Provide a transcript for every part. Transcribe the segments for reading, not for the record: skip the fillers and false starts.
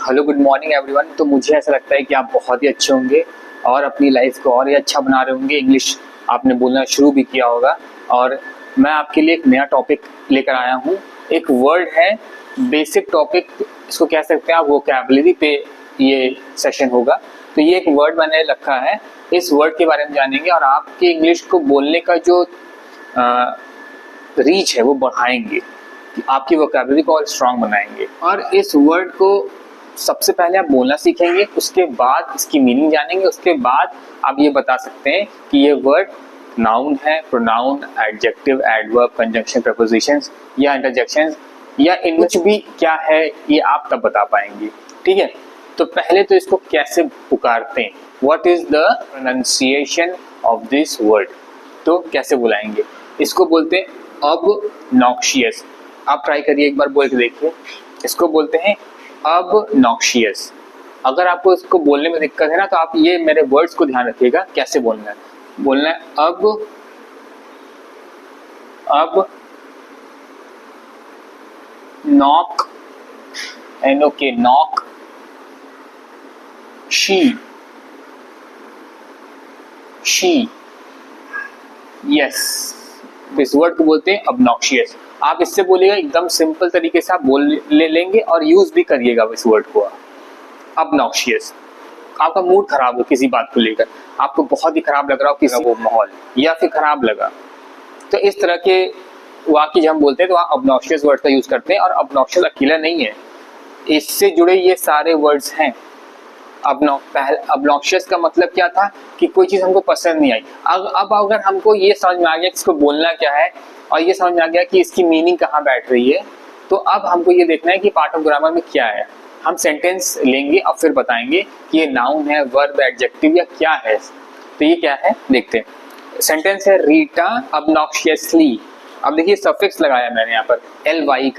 Hello good morning everyone. तो मुझे ऐसा लगता है कि आप बहुत ही अच्छे होंगे और अपनी लाइफ को और ही अच्छा बना रहे होंगे। इंग्लिश आपने बोलना शुरू भी किया होगा और मैं आपके लिए एक नया टॉपिक लेकर आया हूँ। एक वर्ड है, बेसिक टॉपिक इसको कह सकते हैं आप, वोकैबुलरी पे ये सेशन होगा। तो ये एक वर्ड मैंने रखा है, इस वर्ड के बारे में जानेंगे और आपके इंग्लिश को बोलने का जो रीच है वो बढ़ाएंगे, आपकी वोकैबुलरी को और स्ट्रांग बनाएंगे। और इस वर्ड को सबसे पहले आप बोलना सीखेंगे, उसके बाद इसकी मीनिंग जानेंगे, उसके बाद आप ये बता सकते हैं कि ये वर्ड नाउन है, pronoun, adjective, adverb, conjunction, propositions या इंटरजेक्शंस या इन कुछ भी क्या है, ये आप तब बता पाएंगे। ठीक है, तो पहले तो इसको कैसे पुकारते हैं, what is the pronunciation of this word, तो कैसे बुलाएंगे इसको। बोलते हैं obnoxious। आप ट्राई करिए, एक बार बोल के देखिए। इसको बोलते हैं obnoxious। अगर आपको इसको बोलने में दिक्कत है ना, तो आप ये मेरे वर्ड्स को ध्यान रखिएगा कैसे बोलना है। बोलना है अब knock, NOK, knock, she, yes. इस वर्ड को बोलते हैं obnoxious। आप इससे बोलिएगा, एकदम सिंपल तरीके से आप बोल लेंगे और यूज भी करिएगा इस वर्ड को। obnoxious। आपका मूड खराब हो किसी बात को लेकर, आपको बहुत ही खराब लग रहा हो किसी वो माहौल, या फिर खराब लगा, तो इस तरह के वाक्य जब हम बोलते हैं तो वहाँ obnoxious वर्ड का यूज करते हैं। और obnoxious अकेला नहीं है, इससे जुड़े ये सारे वर्ड्स हैं। obnoxious का मतलब क्या था कि कोई चीज हमको पसंद नहीं आई। अब अगर हमको ये समझ में आ गया कि इसको बोलना क्या है और ये समझ में आ गया कि इसकी मीनिंग कहाँ बैठ रही है, तो अब हमको ये देखना है कि पार्ट ऑफ ग्रामर में क्या है। हम सेंटेंस लेंगे और फिर बताएंगे कि ये नाउन है, वर्ब, एडजेक्टिव या क्या है। तो ये क्या है देखते हैं। सेंटेंस है रीटा obnoxiously। अब देखिए सफिक्स लगाया मैंने यहाँ पर ly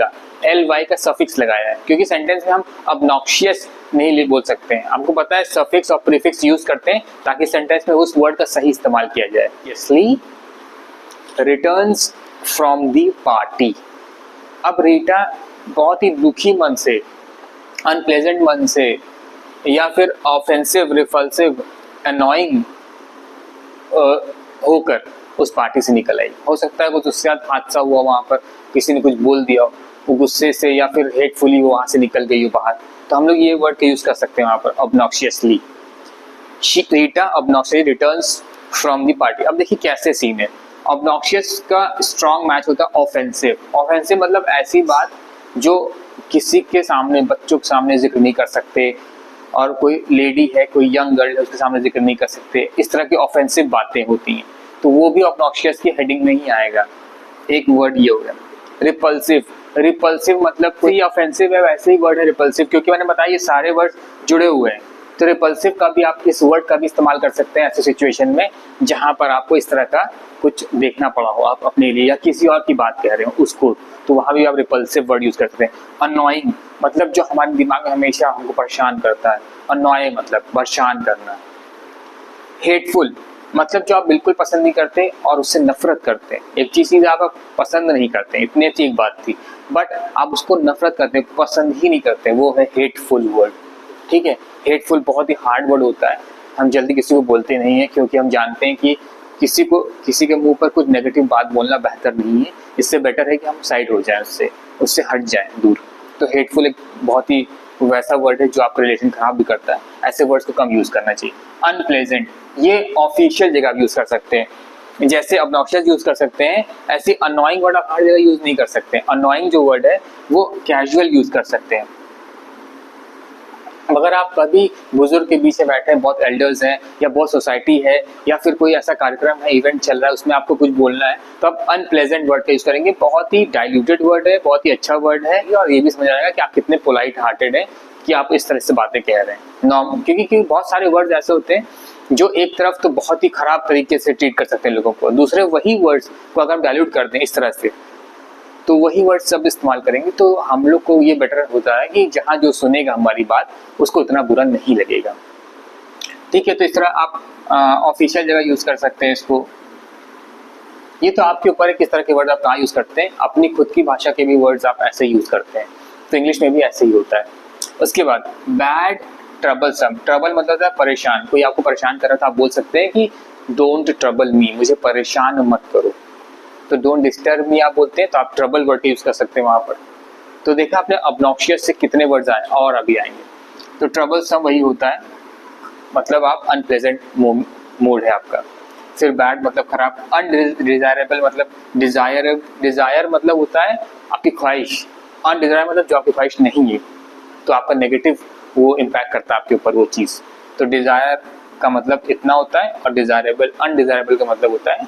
का सफिक्स लगाया है, क्योंकि सेंटेंस में हम obnoxious नहीं बोल सकते हैं। आपको पता है सफिक्स और प्रीफिक्स यूज करते हैं ताकि सेंटेंस में उस वर्ड का सही इस्तेमाल किया जाए। यसली रिटर्न्स फ्रॉम दी पार्टी। अब रीटा बहुत ही दुखी मन से, अनप्लेजेंट मन से, या फिर ऑफेंसिव, रिपल्सिव, अनोइंग होकर उस पार्टी से निकल आई। हो सकता है कुछ उससे हादसा हुआ, वहां पर किसी ने कुछ बोल दिया, वो गुस्से से या फिर हेटफुली वो वहां से निकल गई हो बाहर, तो हम लोग ये वर्ड का यूज कर सकते हैं वहां पर obnoxiously। Rita obnoxiously returns from the party. अब देखिए कैसे सीन है। obnoxious का स्ट्रॉन्ग मैच होता है ऑफेंसिव। ऑफेंसिव मतलब ऐसी बात जो किसी के सामने, बच्चों के सामने जिक्र नहीं कर सकते, और कोई लेडी है, कोई यंग गर्ल है, उसके सामने जिक्र नहीं कर सकते। इस तरह की ऑफेंसिव बातें होती हैं, तो वो भी obnoxious की हेडिंग में ही आएगा। एक वर्ड ये हो गया। रिपल्सिव मतलब कोई ऑफेंसिव है, वैसे ही वर्ड है रिपल्सिव, क्योंकि मैंने बताया ये सारे वर्ड जुड़े हुए हैं। तो रिपल्सिव का भी आप इस वर्ड का भी इस्तेमाल कर सकते हैं ऐसे सिचुएशन में जहां पर आपको इस तरह का कुछ देखना पड़ा हो, आप अपने लिए या किसी और की बात कह रहे हो उसको, तो वहां भी आप रिपल्सिव वर्ड यूज कर सकते हैं। अनोइंग मतलब जो हमारे दिमाग में हमेशा हमको परेशान करता है, अनोय मतलब परेशान करना। हेटफुल मतलब जो आप बिल्कुल पसंद नहीं करते और उससे नफरत करते हैं। एक चीज आप पसंद नहीं करते, इतनी अच्छी एक बात थी, बट आप उसको नफरत करते हैं, पसंद ही नहीं करते, वो है हेटफुल वर्ड। ठीक है, हेटफुल बहुत ही हार्ड वर्ड होता है। हम जल्दी किसी को बोलते नहीं है, क्योंकि हम जानते हैं कि किसी के मुंह पर कुछ नेगेटिव बात बोलना बेहतर नहीं है। इससे बेटर है कि हम साइड हो जाएं, उससे हट जाएं दूर। तो हेटफुल एक बहुत ही वैसा वर्ड है जो आपका रिलेशन खराब भी करता है। ऐसे वर्ड्स को कम यूज करना चाहिए। अनप्लेजेंट ये ऑफिशियल जगह यूज कर सकते हैं, जैसे obnoxious यूज कर सकते हैं, ऐसे अनोइंग वर्ड आप हर जगह यूज नहीं कर सकते। अनोइंग जो वर्ड है वो कैजुअल यूज कर सकते हैं। अगर आप कभी बुजुर्ग के बीच में बैठे हैं, बहुत एल्डर्स हैं या बहुत सोसाइटी है या फिर कोई ऐसा कार्यक्रम है, इवेंट चल रहा है, उसमें आपको कुछ बोलना है, तो आप अनप्लेजेंट वर्ड का यूज करेंगे। बहुत ही डाइल्यूटेड वर्ड है, बहुत ही अच्छा वर्ड है, और ये भी समझ आएगा कि आप कितने पोलाइट हार्टेड हैं कि आप इस तरह से बातें कह रहे हैं। क्योंकि बहुत सारे वर्ड्स ऐसे होते हैं जो एक तरफ तो बहुत ही खराब तरीके से ट्रीट कर सकते हैं लोगों को, दूसरे वही वर्ड्स को अगर हम डाइल्यूट कर दें इस तरह से, तो वही वर्ड सब इस्तेमाल करेंगे, तो हम लोग को ये बेटर होता है कि जहाँ जो सुनेगा हमारी बात उसको उतना बुरा नहीं लगेगा। ठीक है, तो इस तरह आप ऑफिशियल जगह यूज कर सकते हैं इसको। ये तो आपके ऊपर है किस तरह के वर्ड आप कहाँ यूज करते हैं। अपनी खुद की भाषा के भी वर्ड्स आप ऐसे यूज करते हैं, तो इंग्लिश में भी ऐसे ही होता है। उसके बाद बैड ट्रबलसम, ट्रबल मतलब है परेशान, कोई आपको परेशान कर रहा था, आप बोल सकते हैं कि डोंट ट्रबल मी, मुझे परेशान मत करो। तो डोंट डिस्टर्ब मी आप बोलते हैं, तो आप ट्रबल वर्ड यूज कर सकते हैं वहां पर। तो देखा आपने ऑब्नॉक्शियस से कितने वर्ड्स आए और अभी आएंगे। तो ट्रबलसम वही होता है, मतलब आप अनप्लेजेंट मूड है आपका। फिर बैड मतलब खराब, अनडिजायरेबल मतलब डिजायर मतलब होता है आपकी ख्वाहिश, अनडिजायरेबल मतलब जो आपकी ख्वाहिश नहीं है, तो आपका नेगेटिव वो इम्पैक्ट करता है आपके ऊपर वो चीज़। तो डिजायर का मतलब इतना होता है और डिजायरेबल अनडिजायरेबल का मतलब होता है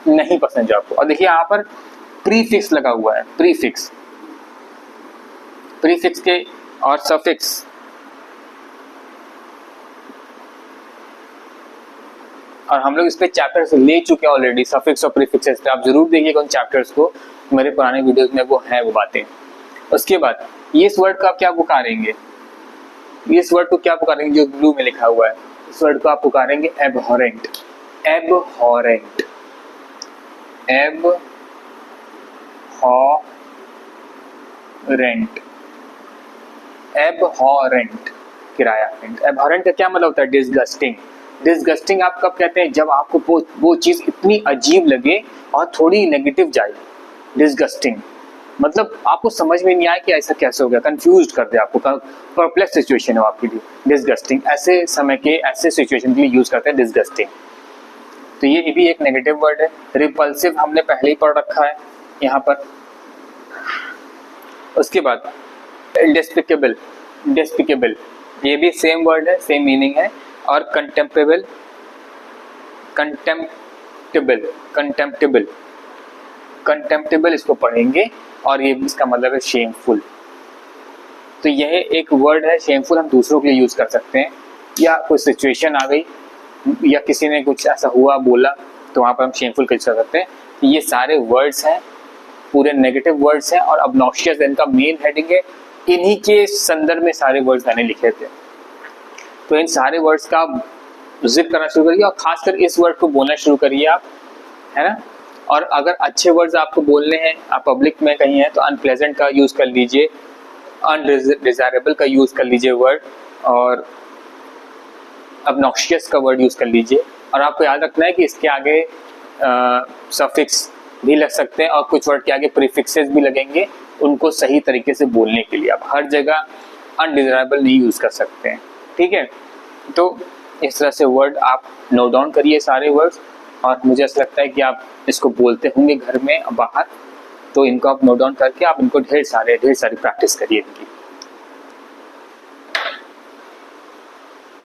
नहीं पसंद जो आपको। और देखिए यहाँ पर प्रीफिक्स लगा हुआ है, प्रीफिक्स के और सफिक्स, और हम लोग इस पे चैप्टर्स ले चुके हैं ऑलरेडी, सफिक्स और प्रीफिक्सेस पे। आप जरूर देखिएगा उन चैप्टर्स को, मेरे पुराने वीडियोस में वो है वो बातें। उसके बाद इस वर्ड का आप क्या पुकारेंगे, इस वर्ड को क्या पुकारेंगे जो ब्लू में लिखा हुआ है, इस वर्ड को आप पुकारेंगे एबहॉरेंट, एबहॉरेंट, एबहॉरेंट, एबहॉरेंट, किराया। एबहॉरेंट का क्या मतलब होता है, डिसगस्टिंग। डिसगस्टिंग आप कब कहते हैं, जब आपको वो चीज इतनी अजीब लगे और थोड़ी नेगेटिव जाए। डिसगस्टिंग मतलब आपको समझ में नहीं आया कि ऐसा कैसे हो गया, कंफ्यूज कर दे आपको, परप्लेक्स सिचुएशन हो आपके लिए। डिसगस्टिंग ऐसे समय के ऐसे सिचुएशन के लिए यूज करते हैं डिसगस्टिंग। तो ये भी एक नेगेटिव वर्ड है। रिपल्सिव हमने पहले ही पढ़ रखा है यहाँ पर। उसके बाद डिस्पिकेबल, डिस्पिकेबल ये भी सेम वर्ड है, सेम मीनिंग है। और कंटेम्पेबल, कंटेम्प्टेबल, कंटेम्प्टेबल, कंटेम्प्टेबल इसको पढ़ेंगे और ये इसका मतलब है शेमफुल। तो यह एक वर्ड है शेमफुल, हम दूसरों के लिए यूज कर सकते हैं, या कोई सिचुएशन आ गई या किसी ने कुछ ऐसा हुआ बोला तो वहां पर हम शेमफुल यूज कर सकते हैं। ये सारे वर्ड्स हैं, पूरे नेगेटिव वर्ड्स हैं और ऑब्नॉक्शियस इनका मेन हेडिंग है। इन्हीं के संदर्भ में सारे वर्ड्स मैंने लिखे थे। तो इन सारे वर्ड्स का जिक्र करना शुरू करिए और खासकर इस वर्ड को बोलना शुरू करिए आप, है ना। और अगर अच्छे वर्ड्स आपको बोलने हैं, आप पब्लिक में कहीं हैं, तो अनप्लेजेंट का यूज कर लीजिए, अनडिजायरेबल का यूज कर लीजिए वर्ड, और ऑब्नॉक्शियस का वर्ड यूज कर लीजिए। और आपको याद रखना है कि इसके आगे सफिक्स भी लग सकते हैं और कुछ वर्ड के आगे प्रीफिक्सेस भी लगेंगे, उनको सही तरीके से बोलने के लिए। आप हर जगह अनडिजायरेबल नहीं यूज कर सकते हैं, ठीक है। तो इस तरह से वर्ड आप नोट डाउन करिए सारे वर्ड्स, और मुझे ऐसा लगता है कि आप इसको बोलते होंगे घर में बाहर, तो इनको आप नोट डाउन करके आप इनको ढेर सारी प्रैक्टिस करिए इनकी।